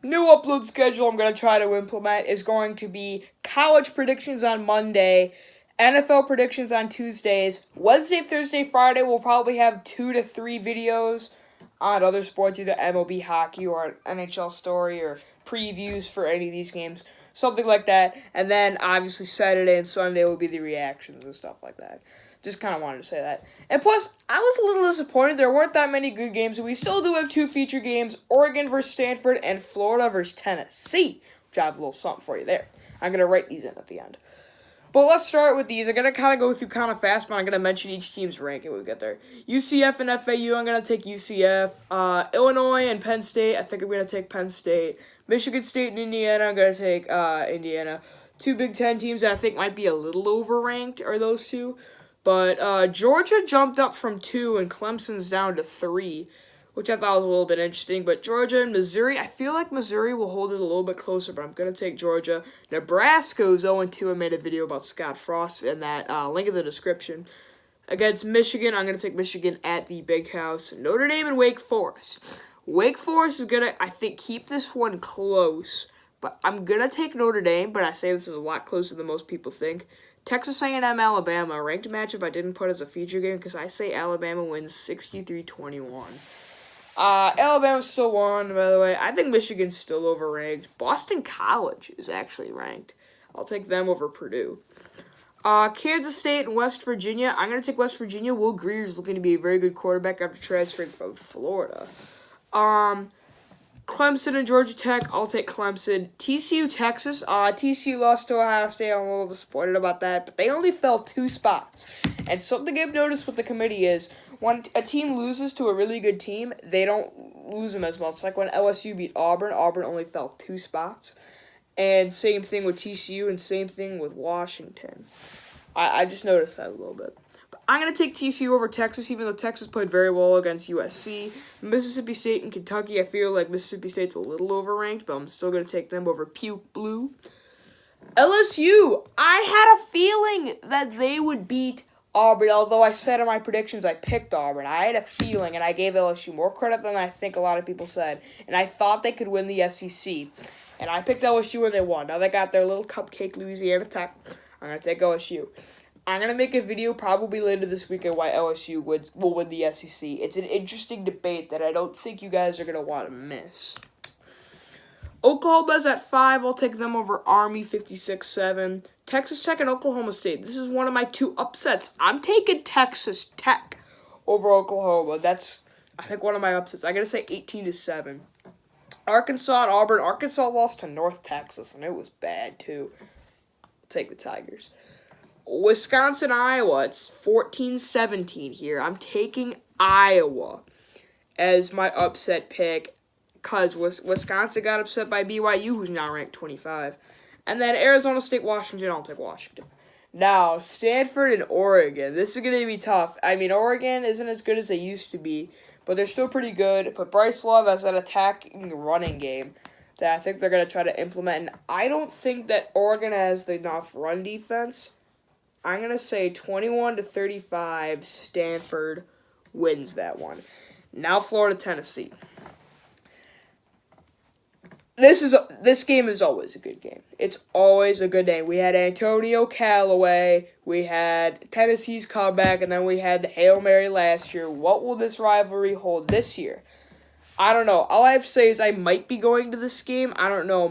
new upload schedule I'm going to try to implement is going to be college predictions on Monday, NFL predictions on Tuesdays. Wednesday, Thursday, Friday, we'll probably have 2 to 3 videos on other sports, either MLB hockey or an NHL story or previews for any of these games, something like that. And then, obviously, Saturday and Sunday will be the reactions and stuff like that. Just kind of wanted to say that. And plus, I was a little disappointed. There weren't that many good games. We still do have 2 feature games, Oregon versus Stanford and Florida versus Tennessee, which I have a little something for you there. I'm going to write these in at the end. But let's start with these. I'm going to kind of go through kind of fast, but I'm going to mention each team's ranking when we get there. UCF and FAU, I'm going to take UCF. Illinois and Penn State, I think I'm going to take Penn State. Michigan State and Indiana, I'm going to take Indiana. 2 Big Ten teams that I think might be a little overranked are those 2. But Georgia jumped up from 2 and Clemson's down to 3, which I thought was a little bit interesting. But Georgia and Missouri, I feel like Missouri will hold it a little bit closer, but I'm going to take Georgia. Nebraska's 0-2. I made a video about Scott Frost in that link in the description. Against Michigan, I'm going to take Michigan at the Big House. Notre Dame and Wake Forest. Wake Forest is going to, I think, keep this one close. But I'm going to take Notre Dame, but I say this is a lot closer than most people think. Texas A&M, Alabama, ranked matchup I didn't put as a feature game because I say Alabama wins 63-21. Alabama still won, by the way. I think Michigan's still overranked. Boston College is actually ranked. I'll take them over Purdue. Kansas State and West Virginia. I'm going to take West Virginia. Will Greer's looking to be a very good quarterback after transferring from Florida. Clemson and Georgia Tech, I'll take Clemson. TCU, Texas, TCU lost to Ohio State. I'm a little disappointed about that, but they only fell 2 spots. And something I've noticed with the committee is when a team loses to a really good team, they don't lose them as much. Like when LSU beat Auburn, Auburn only fell 2 spots. And same thing with TCU and same thing with Washington. I just noticed that a little bit. I'm going to take TCU over Texas, even though Texas played very well against USC. Mississippi State and Kentucky, I feel like Mississippi State's a little overranked, but I'm still going to take them over Puke Blue. LSU, I had a feeling that they would beat Auburn, although I said in my predictions I picked Auburn. I had a feeling, and I gave LSU more credit than I think a lot of people said, and I thought they could win the SEC. And I picked LSU and they won. Now they got their little cupcake Louisiana Tech. I'm going to take LSU. I'm going to make a video probably later this week on why LSU will win the SEC. It's an interesting debate that I don't think you guys are going to want to miss. Oklahoma's at 5. I'll take them over Army 56-7. Texas Tech and Oklahoma State. This is one of my 2 upsets. I'm taking Texas Tech over Oklahoma. That's, I think, one of my upsets. I got to say 18-7. Arkansas and Auburn. Arkansas lost to North Texas, and it was bad, too. I'll take the Tigers. Wisconsin, Iowa, it's 14-17 here. I'm taking Iowa as my upset pick because Wisconsin got upset by BYU, who's now ranked 25. And then Arizona State, Washington, I'll take Washington. Now, Stanford and Oregon. This is going to be tough. I mean, Oregon isn't as good as they used to be, but they're still pretty good. But Bryce Love has an attacking running game that I think they're going to try to implement. And I don't think that Oregon has enough run defense. I'm going to say 21-35, Stanford wins that one. Now Florida, Tennessee. This game is always a good game. It's always a good day. We had Antonio Callaway, we had Tennessee's comeback, and then we had the Hail Mary last year. What will this rivalry hold this year? I don't know. All I have to say is I might be going to this game. I don't know.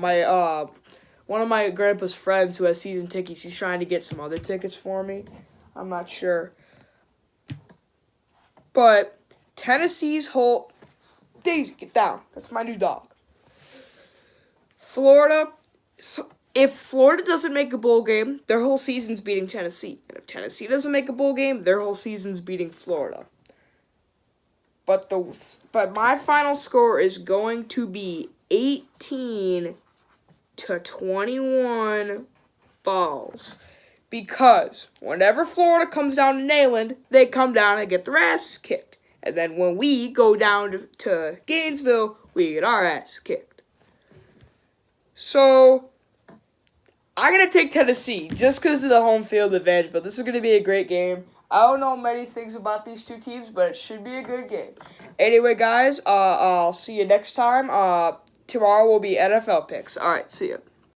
One of my grandpa's friends who has season tickets, he's trying to get some other tickets for me. I'm not sure. But Tennessee's whole... Daisy, get down. That's my new dog. Florida... If Florida doesn't make a bowl game, their whole season's beating Tennessee. And if Tennessee doesn't make a bowl game, their whole season's beating Florida. But my final score is going to be 18-21 balls. Because whenever Florida comes down to Neyland, they come down and get their asses kicked. And then when we go down to Gainesville, we get our asses kicked. So, I'm going to take Tennessee just because of the home field advantage. But this is going to be a great game. I don't know many things about these 2 teams, but it should be a good game. Anyway, guys, I'll see you next time. tomorrow will be NFL picks. All right, see ya.